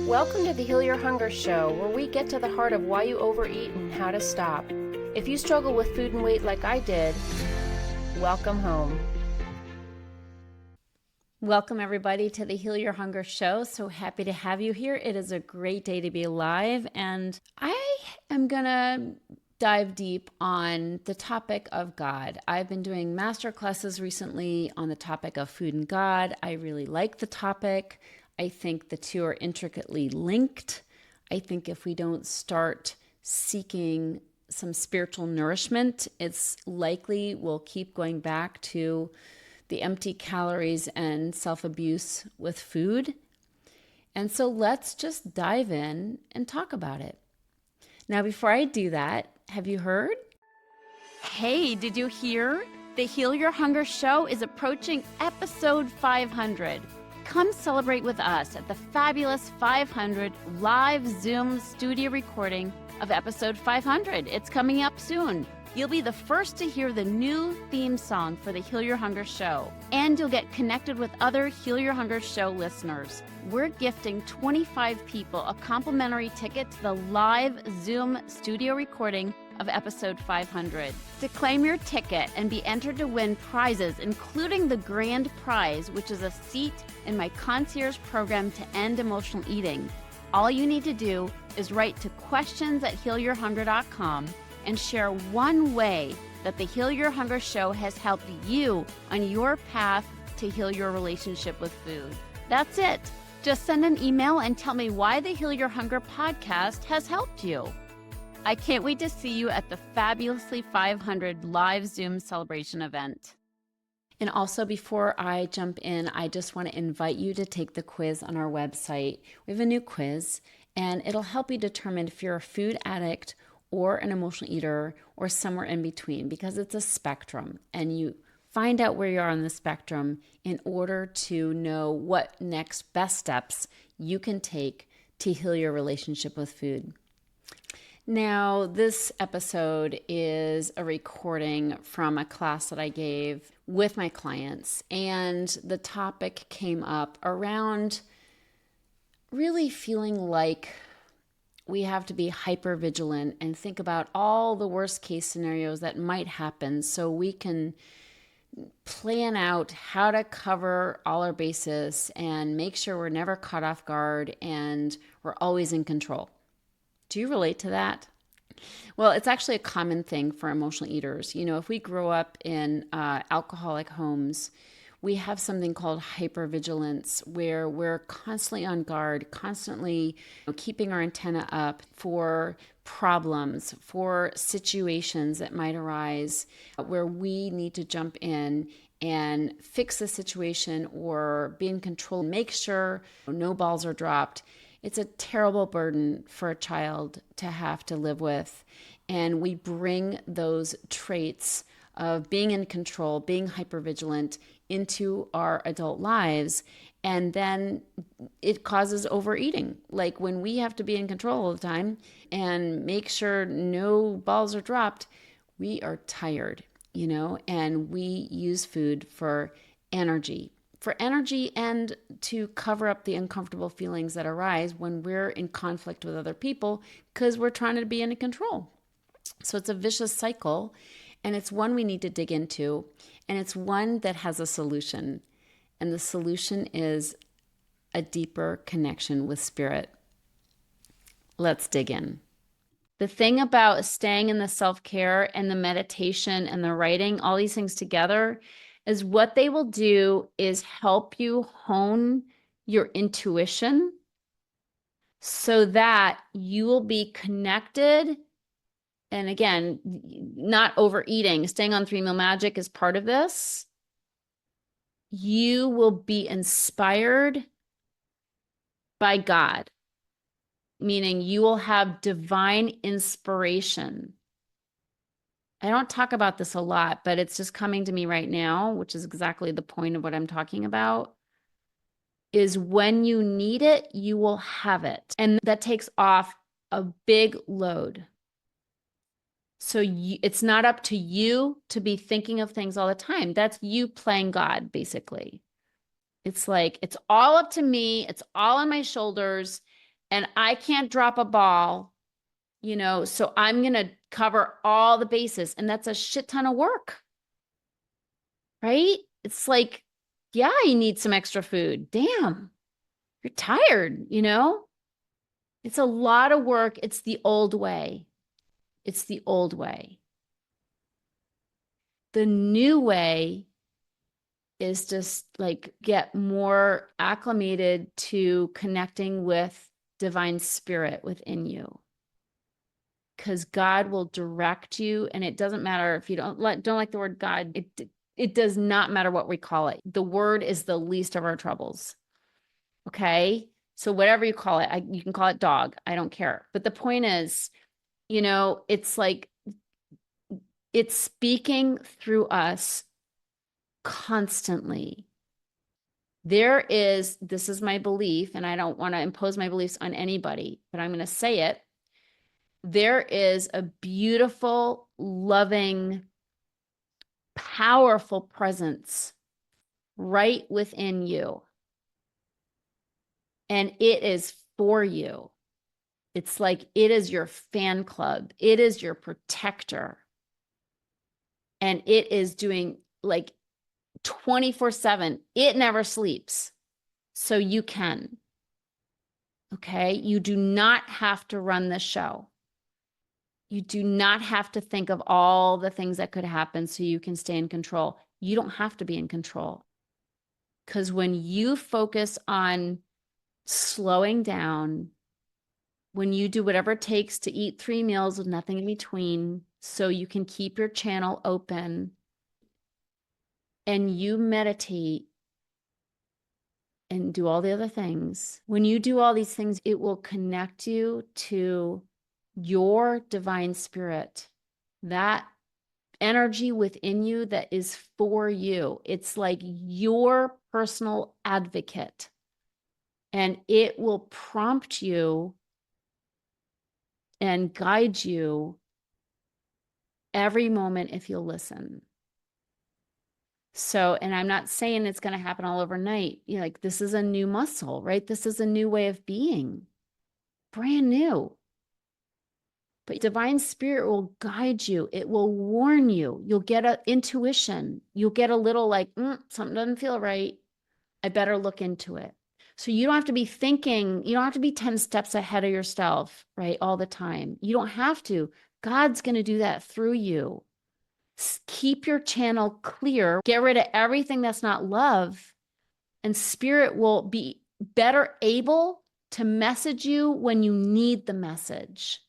Welcome to the Heal Your Hunger Show, where we get to the heart of why you overeat and how to stop. If you struggle with food and weight like I did, welcome home. Welcome, everybody, to the Heal Your Hunger Show. So happy to have you here. It is a great day to be alive, and I am going to dive deep on the topic of God. I've been doing master classes recently on the topic of food and God. I really like the topic. I think the two are intricately linked. I think if we don't start seeking some spiritual nourishment, it's likely we'll keep going back to the empty calories and self-abuse with food. And so let's just dive in and talk about it. Now, before I do that, have you heard? Hey, did you hear? The Heal Your Hunger Show is approaching episode 500. Come celebrate with us at the fabulous 500 live Zoom studio recording of episode 500. It's coming up soon. You'll be the first to hear the new theme song for the Heal Your Hunger Show, and you'll get connected with other Heal Your Hunger Show listeners. We're gifting 25 people a complimentary ticket to the live Zoom studio recording of episode 500. To claim your ticket and be entered to win prizes, including the grand prize, which is a seat in my concierge program to end emotional eating, all you need to do is write to questions@healyourhunger.com and share one way that the Heal Your Hunger Show has helped you on your path to heal your relationship with food. That's it. Just send an email and tell me why the Heal Your Hunger podcast has helped you. I can't wait to see you at the fabulously 500 live Zoom celebration event. And also, before I jump in, I just want to invite you to take the quiz on our website. We have a new quiz, and it'll help you determine if you're a food addict or an emotional eater or somewhere in between, because it's a spectrum, and you find out where you are on the spectrum in order to know what next best steps you can take to heal your relationship with food. Now, this episode is a recording from a class that I gave with my clients, and the topic came up around really feeling like we have to be hyper vigilant and think about all the worst case scenarios that might happen so we can plan out how to cover all our bases and make sure we're never caught off guard and we're always in control. Do you relate to that? Well, it's actually a common thing for emotional eaters. You know, if we grow up in alcoholic homes, we have something called hypervigilance, where we're constantly on guard, constantly keeping our antenna up for problems, for situations that might arise where we need to jump in and fix the situation or be in control, make sure no balls are dropped. It's a terrible burden for a child to have to live with. And we bring those traits of being in control, being hypervigilant into our adult lives, and then it causes overeating. Like when we have to be in control all the time and make sure no balls are dropped, we are tired, and we use food for energy and to cover up the uncomfortable feelings that arise when we're in conflict with other people because we're trying to be in control. So it's a vicious cycle, and it's one we need to dig into, and it's one that has a solution. And the solution is a deeper connection with spirit. Let's dig in. The thing about staying in the self-care and the meditation and the writing, all these things together, is what they will do is help you hone your intuition so that you will be connected. And again, not overeating, staying on 3 Meal Magic is part of this. You will be inspired by God, meaning you will have divine inspiration. I don't talk about this a lot, but it's just coming to me right now, which is exactly the point of what I'm talking about, is when you need it, you will have it. And that takes off a big load. So it's not up to you to be thinking of things all the time. That's you playing God, basically. It's like, it's all up to me. It's all on my shoulders. and I can't drop a ball, so I'm going to cover all the bases. And that's a shit ton of work, right? It's like, yeah, you need some extra food. Damn, you're tired. It's a lot of work. It's the old way. It's the old way. The new way is just like get more acclimated to connecting with divine spirit within you. Because God will direct you, and it doesn't matter if you don't like the word God. It does not matter what we call it. The word is the least of our troubles. Okay, so whatever you call it, you can call it dog. I don't care. But the point is, it's like it's speaking through us constantly. This is my belief, and I don't want to impose my beliefs on anybody, but I'm going to say it. There is a beautiful, loving, powerful presence right within you. And it is for you. It's like it is your fan club. It is your protector. And it is doing like 24/7. It never sleeps. So you can. Okay? You do not have to run the show. You do not have to think of all the things that could happen so you can stay in control. You don't have to be in control. Because when you focus on slowing down, when you do whatever it takes to eat 3 meals with nothing in between so you can keep your channel open, and you meditate and do all the other things, when you do all these things, it will connect you to your divine spirit, that energy within you that is for you. It's like your personal advocate, and it will prompt you and guide you every moment if you'll listen. So, and I'm not saying it's going to happen all overnight. Like this is a new muscle, right? This is a new way of being, brand new. But divine spirit will guide you. It will warn you. You'll get an intuition. You'll get a little like, something doesn't feel right. I better look into it. So you don't have to be thinking, you don't have to be 10 steps ahead of yourself, right? All the time. You don't have to. God's going to do that through you. Keep your channel clear. Get rid of everything that's not love. And spirit will be better able to message you when you need the message.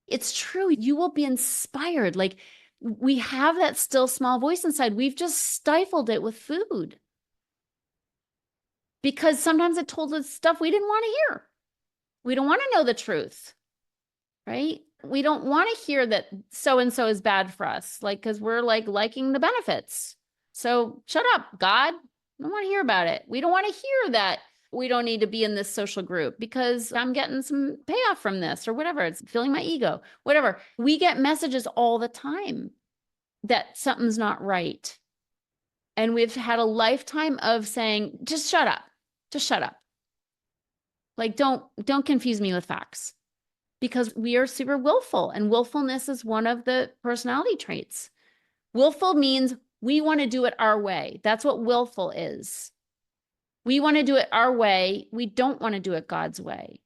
It's true. You will be inspired. Like we have that still small voice inside. We've just stifled it with food. Because sometimes it told us stuff we didn't want to hear. We don't want to know the truth, right? We don't want to hear that so-and-so is bad for us, like, because we're like liking the benefits. So shut up, God. I don't want to hear about it. We don't want to hear that we don't need to be in this social group because I'm getting some payoff from this or whatever. It's filling my ego, whatever. We get messages all the time that something's not right. And we've had a lifetime of saying, just shut up. Just shut up. Like, don't confuse me with facts, because we are super willful, and willfulness is one of the personality traits. Willful means we want to do it our way. That's what willful is. We want to do it our way. We don't want to do it God's way.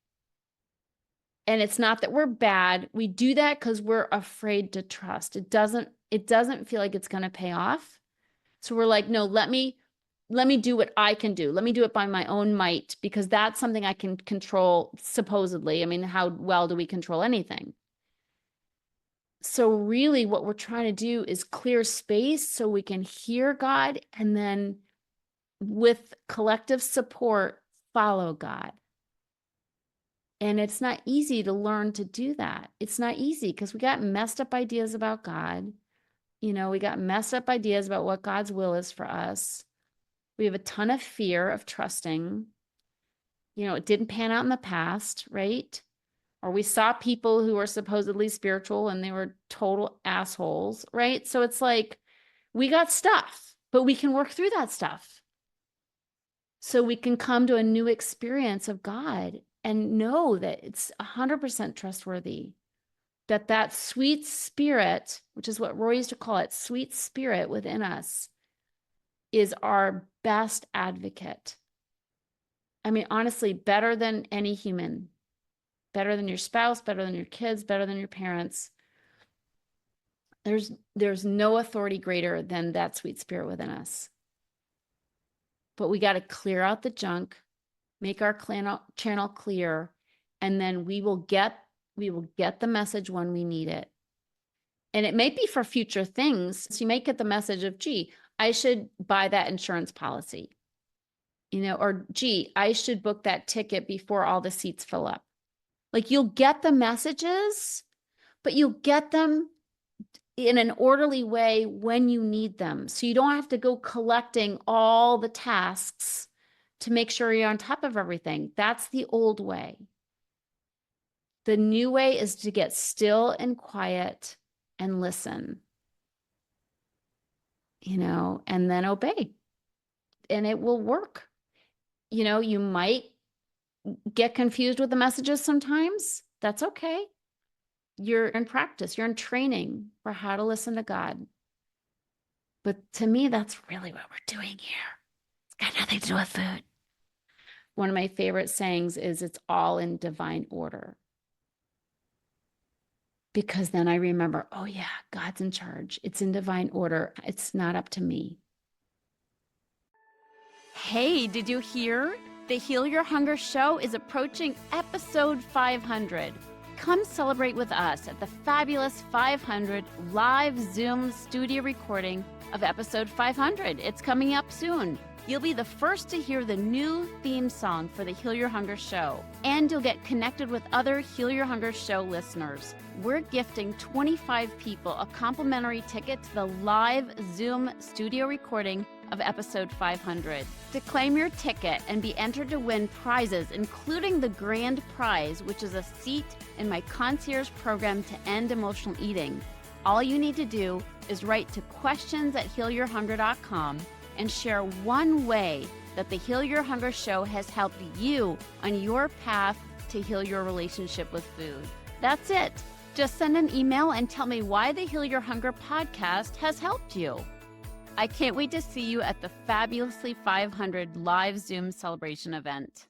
And it's not that we're bad. We do that because we're afraid to trust. It doesn't feel like it's going to pay off. So we're like, no, let me do what I can do. Let me do it by my own might, because that's something I can control, supposedly. I mean, how well do we control anything? So really what we're trying to do is clear space so we can hear God, and then with collective support, follow God. And it's not easy to learn to do that. It's not easy because we got messed up ideas about God. We got messed up ideas about what God's will is for us. We have a ton of fear of trusting. It didn't pan out in the past, right? Or we saw people who were supposedly spiritual and they were total assholes, right? So it's like we got stuff, but we can work through that stuff. So we can come to a new experience of God. and know that it's 100% trustworthy, that sweet spirit, which is what Roy used to call it, sweet spirit within us, is our best advocate. I mean, honestly, better than any human, better than your spouse, better than your kids, better than your parents. There's no authority greater than that sweet spirit within us. But we got to clear out the junk, make our channel clear, and then we will get the message when we need it. And it may be for future things. So you might get the message of, gee, I should buy that insurance policy, or gee, I should book that ticket before all the seats fill up. Like, you'll get the messages, but you'll get them in an orderly way when you need them. So you don't have to go collecting all the tasks to make sure you're on top of everything. That's the old way. The new way is to get still and quiet and listen, and then obey. And it will work. You might get confused with the messages sometimes. That's okay. You're in practice, you're in training for how to listen to God. But to me, that's really what we're doing here. It's got nothing to do with food. One of my favorite sayings is, it's all in divine order. Because then I remember, oh yeah, God's in charge. It's in divine order. It's not up to me. Hey, did you hear? The Heal Your Hunger show is approaching episode 500. Come celebrate with us at the fabulous 500 live Zoom studio recording of episode 500. It's coming up soon. You'll be the first to hear the new theme song for the Heal Your Hunger show, and you'll get connected with other Heal Your Hunger show listeners. We're gifting 25 people a complimentary ticket to the live Zoom studio recording of episode 500. To claim your ticket and be entered to win prizes, including the grand prize, which is a seat in my concierge program to end emotional eating, all you need to do is write to questions@healyourhunger.com and share one way that the Heal Your Hunger show has helped you on your path to heal your relationship with food. That's it. Just send an email and tell me why the Heal Your Hunger podcast has helped you. I can't wait to see you at the fabulously 500 live Zoom celebration event.